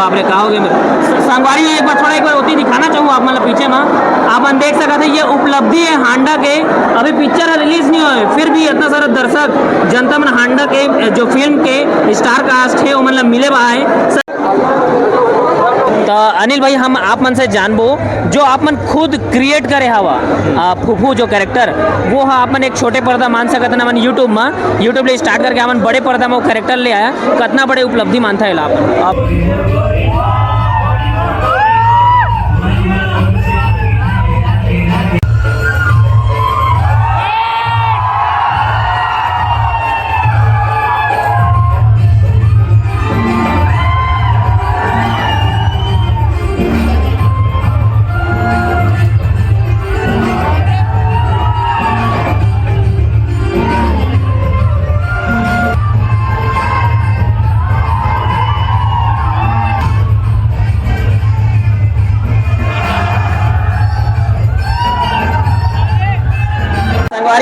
बाप रे, कहा हो गया मेरे संगवारी में। एक बार होती दिखाना चाहूँ आप मतलब पीछे में आप देख सकते हैं, ये उपलब्धि है हांडा के। अभी पिक्चर रिलीज नहीं हुए, फिर भी इतना सारा दर्शक जनता मन हांडा के जो फिल्म के स्टार कास्ट है वो मतलब मिले बा है। तो अनिल भाई, हम आप मन से जानबो, जो आप मन खुद क्रिएट करे हवा फूफू जो कैरेक्टर, वो हाँ आप मन एक छोटे पर्दा मान सकते ना मन यूट्यूब ले स्टार्ट करके अपन बड़े पर्दा में वो कैरेक्टर ले आया, कितना बड़े उपलब्धि मानता है आप?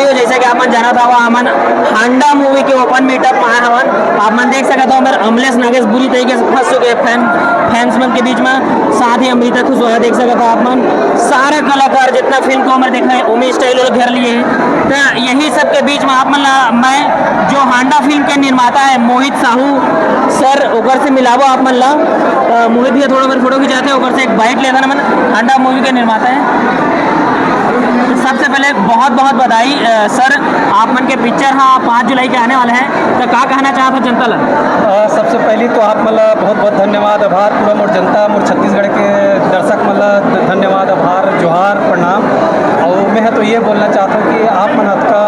जैसे कि आप जाना था हमन हांडा मूवी के ओपन मीटअप में आए हवन। आप मन देख सकते हो मेरे अमलेश नागेश बुरी तरीके से फंस चुके फैंस मन के बीच में, साथ ही अमृता खुशवाहा देख सकते हो आप मन। सारे कलाकार जितना फिल्म को हमारे देखा है उमेश स्टाइल घेर लिए हैं। तो यही सब के बीच में आप मन मैं जो हांडा फिल्म के निर्माता है मोहित साहू सर ओकर से मिलावो आप मन ला। मोहित भी थोड़ा मेरे फोटो खिंचाते हैं, ओकर से एक बाइट लेता ना मन हांडा मूवी के निर्माता है। सबसे पहले बहुत बहुत बधाई सर, आप मन के पिक्चर हाँ 5 जुलाई के आने वाले हैं, तो क्या कहना चाहते जनता ला? सबसे पहले तो आप मतलब बहुत बहुत धन्यवाद आभार पूरा मोर जनता मोर छत्तीसगढ़ के दर्शक मतलब धन्यवाद आभार जोहार प्रणाम। और मैं तो ये बोलना चाहता हूँ कि आप मन का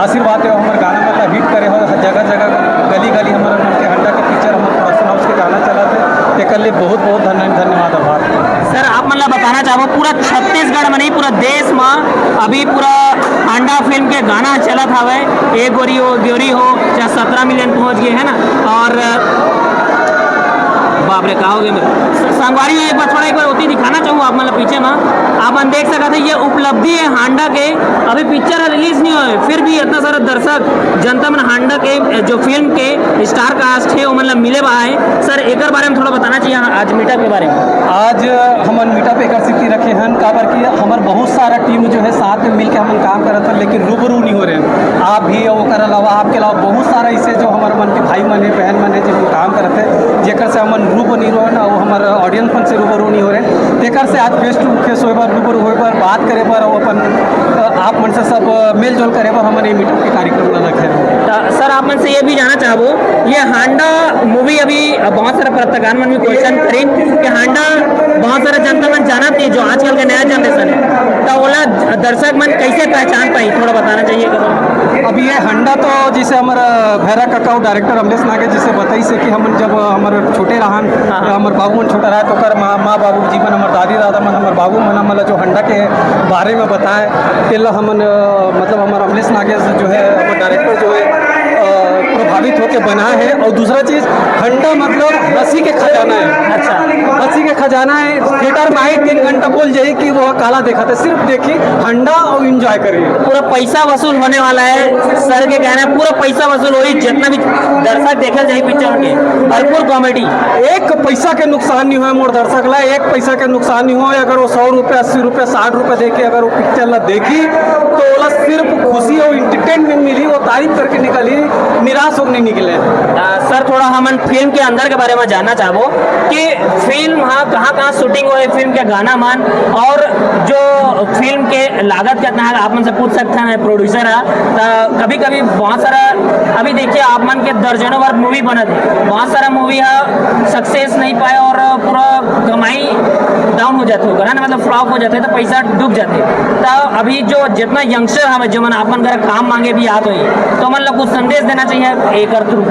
आशीर्वाद है हमारे गाना मतलब हिट करे हो, जगह जगह गली गली हमारे मन के हंडा के पिक्चर हमारे प्रोडक्शन हाउस के गाना चला थे, एक लिए बहुत बहुत धन्यवाद आभार। सर आप मतलब बताना चाहो पूरा छत्तीसगढ़ में नहीं पूरा देश में अभी पूरा हांडा फिल्म के गाना चला था, वह एक गोरी हो चाहे 17 मिलियन पहुंच गए है ना। और बाप रे, कहा हो गया मेरे संगवारी में। एक बार होती दिखाना चाहूँ आप मतलब पीछे में आप देख सकते हैं, ये उपलब्धि है हांडा के। अभी पिक्चर रिलीज नहीं हुए, फिर भी इतना सारा दर्शक जनता मन हांडा के जो फिल्म के स्टार कास्ट है वो मतलब मिले बा है। सर एक बारे में थोड़ा बताना चाहिए आज मीटअप के बारे में। आज हम मीटअप एक स्थिति रखे हैं काबर कि हमारे बहुत सारा टीम जो है साथ में मिलकर हम काम कर रहे थे, लेकिन रूबरू नहीं हो रहे हैं। आप भी और अलावा आपके अलावा बहुत सारा इससे जो हमारे मन के भाई मन है बहन मन है जो हम काम कर रहे थे, जेकर से हम रूबरू नहीं रहे ना, वो हमारे ऑडियंस मन से रूबरू नहीं हो रहे। तेकर से आज फेस टू फेस होए पर रूबरू होए पर बात करे पर अपन आप मन से सब मेल जोल करे पर हमारे मीटअप के कार्यक्रम न रखे हैं। सर आप मन से ये भी जानना चाहबो, ये हांडा मूवी अभी बहुत सारा पत्रकार मन में क्वेश्चन करी कि हांडा बहुत सारा जनता मन जानत नहीं, जो आजकल का नया जनरेशन है, तो ओला दर्शक मन कैसे पहचान पाई, थोड़ा बताना चाहिए। अब ये हांडा तो जैसे हमारा भैरा काका और डायरेक्टर अमलेश नागेश जिसे बताई से कि हम जब हमारे छोटे रहन हमारे बाबू मन छोटा रहा तो कर माँ बाबू जी मन हमारे दादी दादा मन हमारे बाबू मन मतलब जो हांडा के बारे में बताए तेला हमन मतलब हमारा अमलेश नागेश जो है हमारे डायरेक्टर जो है प्रभावित होकर बना है। और दूसरा चीज़ हांडा मतलब हंसी के खजाना है। अच्छा, हंसी के खजाना है। थिएटर में आए 3 घंटा बोल जाए कि वो काला देखा था, सिर्फ देखिए हांडा और एंजॉय करिए। पूरा पैसा वसूल होने वाला है, सर के कहना है पूरा पैसा वसूल हो, जितना भी दर्शक देखा जाए पिक्चर के भरपूर कॉमेडी, एक पैसा के नुकसान नहीं हुआ मोर दर्शक ला, एक पैसा के नुकसान नहीं हुआ। अगर वो 100 रुपये 80 रुपये 60 रुपये देके अगर वो पिक्चर ला देखी तो वो सिर्फ खुशी और इंटरटेनमेंट मिली, वो तारीफ करके निकली, निराश होकर नहीं निकले। सर थोड़ा हम फिल्म के अंदर के बारे में जानना चाहो कि फिल्म हाँ कहाँ शूटिंग हुई, फिल्म के गाना मान और जो फिल्म के लागत कितना है आप मन से पूछ सकते हैं, प्रोड्यूसर है तो कभी कभी बहुत सारा अभी देखिए आप मन के दर्जनों बार मूवी बना थे, बहुत सारा मूवी है सक्सेस नहीं पाए और पूरा कमाई डाउन हो जाते होगा ना, मतलब फ्लॉप हो जाते तो पैसा डूब जाते। तो अभी जो जितना यंगस्टर हमें जो मन आप मन कर काम मांगे भी आते हुई तो मतलब कुछ संदेश देना चाहिए एक थ्रू।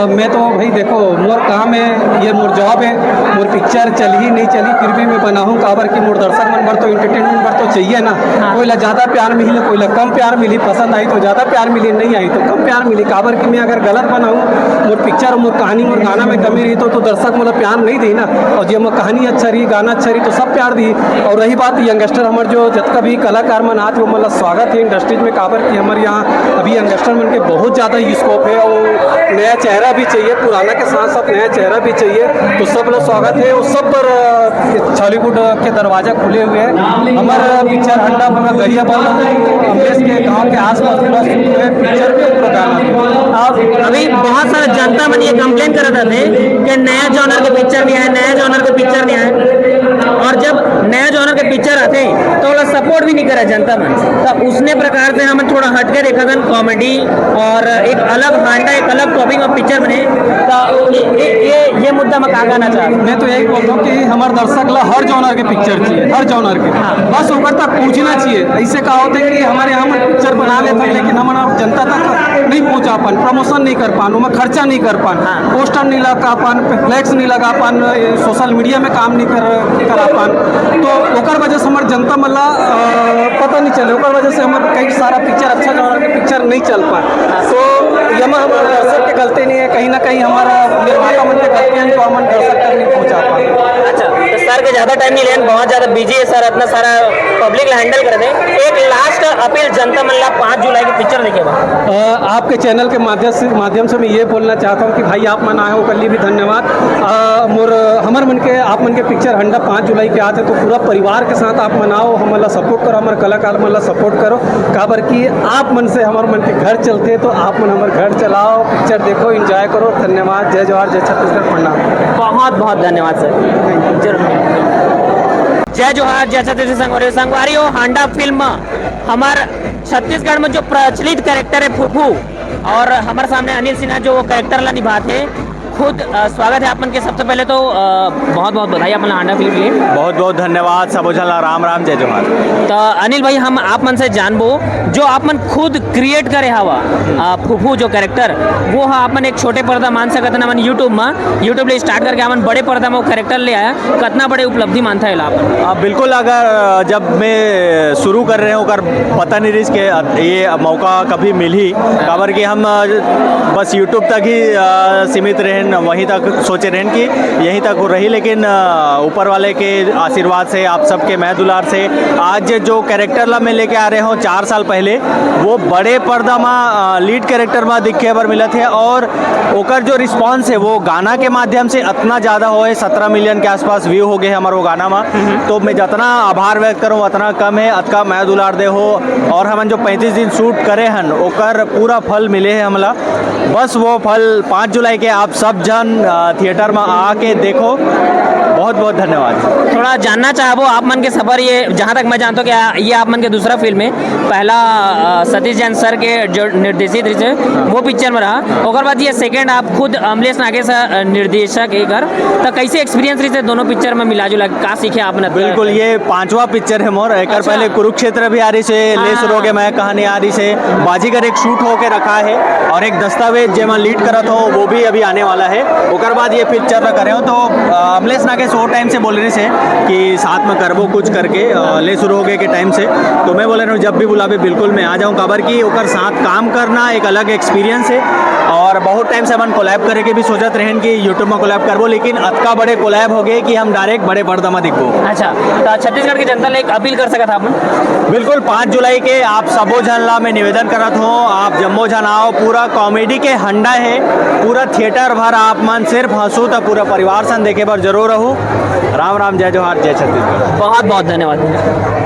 मैं तो भाई देखो मोर काम है, ये मोर जॉब है, मोर पिक्चर चली नहीं चली फिर भी मैं बनाऊँ काबर की मोर दर्शक मन भर तो इंटरटेनमेंट भर तो चाहिए ना। कोई ला ज़्यादा प्यार मिली कोई ला कम प्यार मिली, पसंद आई तो ज़्यादा प्यार मिली, नहीं आई तो कम प्यार मिली। काबर की मैं अगर गलत बनाऊँ मोर पिक्चर मोर कहानी मोर गाना में कमी रही तो दर्शक मतलब प्यार नहीं दी ना। और जब मोर कहानी अच्छा रही गाना अच्छा रही तो सब प्यार दी। और रही बात यंगस्टर हमारे जो जितना भी कलाकार मन आज वो मतलब स्वागत है इंडस्ट्रीज में काबर की हमारे यहाँ अभी यंगस्टर मन के बहुत ज़्यादा स्कोप है और नया चेहरा भी चाहिए, पुराना के साथ साथ नया चेहरा भी चाहिए। तो सब लोग स्वागत है उस सब पर बॉलीवुड के दरवाजा खुले हुए हैं। हमारा पिक्चर हंडा पूरा गरियाबंद अमलेश के गाँव के आसपास पूरा शूट हुए पिक्चर के ऊपर गाना। अभी बहुत सारा जनता मन ये कंप्लेन कर रहे थे कि नया जॉनर के पिक्चर नहीं आए, नया जॉनर के पिक्चर नहीं आए, और जब नया जॉनर के पिक्चर आते हैं तो वो लोग सपोर्ट भी नहीं करे जनता मन। तो उसने प्रकार से हम थोड़ा हटके देखा था कॉमेडी और एक अलग हांडा एक अलग टॉपिक ऑफ पिक्चर बने। तो ये मुद्दा मैं कहा कहना चाहता हूँ। मैं तो यही बोलता हूँ कि हमारे दर्शक ला हर जॉनर के पिक्चर चाहिए, हर जॉनर के बस ऊपर तक पहुँचना चाहिए। ऐसे कहा होता है कि हमारे यहाँ में पिक्चर बना लेते हैं लेकिन हमारा जनता तक नहीं पहुँचा पान, प्रमोशन नहीं कर पान, उनमें खर्चा नहीं कर पान, पोस्टर नहीं लगा पान, फ्लैक्स नहीं लगा पान, सोशल मीडिया में काम नहीं करा पान। तो ओकर वजह से हमारे जनता मला पता नहीं चले, ओकर वजह से हमारे कई सारा पिक्चर अच्छा जॉनर के पिक्चर नहीं चल पाए। तो यमा हमारे दर्शक के गलती नहीं है, कहीं ना कहीं हमारा निर्माता मन के गलती है, तो हम दर्शक तक नहीं पहुँचा पाए। अच्छा, तो सर के ज़्यादा टाइम नहीं लेन, बहुत ज़्यादा बिजी है सर, इतना सारा पब्लिक हैंडल कर दे। एक लास्ट अपील जनता मल्ला 5 जुलाई की पिक्चर देखे बा। आपके चैनल के माध्यम से मैं ये बोलना चाहता हूँ कि भाई आप मन आए हो कर लिए भी धन्यवाद। मोर हमारे मन के आप मन के पिक्चर हंडा 5 जुलाई के आते तो पूरा परिवार के साथ आप मनाओ, हमला सपोर्ट करो, हमारे कलाकार मन सपोर्ट करो। काबर कि आप मन से हमारे मन के घर चलते हैं तो आप मन हमारे घर चलाओ, पिक्चर देखो, एंजॉय करो। धन्यवाद। जय जवाहर, जय छत्तीसगढ़, प्रणाम। बहुत बहुत धन्यवाद सर। जय जोहार, जय छत्तीसगढ़ संगवारी हो। हांडा फिल्म हमारे छत्तीसगढ़ में जो प्रचलित कैरेक्टर है फूफू, और हमारे सामने अनिल सिन्हा जो वो कैरेक्टर ला निभाते हैं। खुद स्वागत है आपन के। सबसे पहले तो बहुत बहुत बधाई अपन हांडा फिल्म के लिए। बहुत बहुत धन्यवाद। सब झला राम राम, जय जोहार। तो अनिल भाई हम आप मन से जानबो जो आप मन खुद क्रिएट करे हवा फूफू जो कैरेक्टर वो हाँ आप मन एक छोटे पर्दा मान सकत ना मन यूट्यूब ले स्टार्ट करके अपन बड़े पर्दा में वो कैरेक्टर ले आया, कितना बड़े उपलब्धि मानता है आप? बिल्कुल। अगर जब मैं शुरू कर रहे हूँ कर पता नहीं रही कि ये मौका कभी मिल ही, खबर कि हम बस यूट्यूब तक ही सीमित रहे, वहीं तक सोचे रहें कि यहीं तक हो रही। लेकिन ऊपर वाले के आशीर्वाद से, आप सबके मैं दुलार से आज जो कैरेक्टर ला मैं लेके आ रहे हूँ 4 साल पहले वो बड़े पर्दा में लीड कैरेक्टर में दिखे बर मिलत है। और ओकर जो रिस्पांस है वो गाना के माध्यम से इतना ज़्यादा हो है, 17 मिलियन के आसपास व्यू हो गए हमारे वो गाना में। तो मैं जितना आभार व्यक्त करूँ उतना कम है। अतका मैं दुलार दे हो और हम जो 35 दिन शूट करे हन ओकर पूरा फल मिले है हमला। बस वो फल 5 जुलाई के आप सब जन थिएटर में आके देखो। बहुत बहुत धन्यवाद। थोड़ा जानना चाहबो आप मन के सफर, ये जहाँ तक मैं जानता हूँ कि ये आप मन के दूसरा फिल्म है। पहला सतीश जैन सर के जो निर्देशित रहे वो पिक्चर में रहा, और बाद ये सेकंड आप खुद अमलेश नागेश निर्देशक एक कर, तो कैसे एक्सपीरियंस रही दोनों पिक्चर में मिला जुला, का सीखे आपने? बिल्कुल, ये 5वां पिक्चर है मोर। एक अच्छा। पहले कुरुक्षेत्र भी आ रही से, ले सुरोगे मैं कहानी आ रही से, बाजीगर एक शूट होके रखा है, और एक दस्तावेज जे मैं लीड करत हो वो भी अभी आने वाला है। ओकर बाद ये पिक्चर करे हो तो अमलेश नागेश वो टाइम से बोल रहे से कि साथ में करबो कुछ करके ले शुरू हो गए के टाइम से। तो मैं बोल रहा हूँ जब भी बुलावे बिल्कुल मैं आ जाऊँ। खबर की ओकर साथ काम करना एक अलग एक्सपीरियंस है, और बहुत टाइम से अपन कोलैब करे के भी सोचत रहें कि यूट्यूब में कोलैब करबो, लेकिन अतका बड़े कोलैब हो गए कि हम डायरेक्ट बड़े पर्दा में दिखबो। अच्छा, तो छत्तीसगढ़ की जनता ने एक अपील कर सकता था बिल्कुल 5 जुलाई के आप सबो झन ला मैं निवेदन करत हूँ, आप जम्मो झन आओ। पूरा कॉमेडी के हंडा है, पूरा थिएटर भर आप मन सिर्फ हंसू तो पूरा परिवार सन देखे पर जरूर रहूँ। राम राम, जय जोहार, जय छत्तीसगढ़। बहुत बहुत धन्यवाद।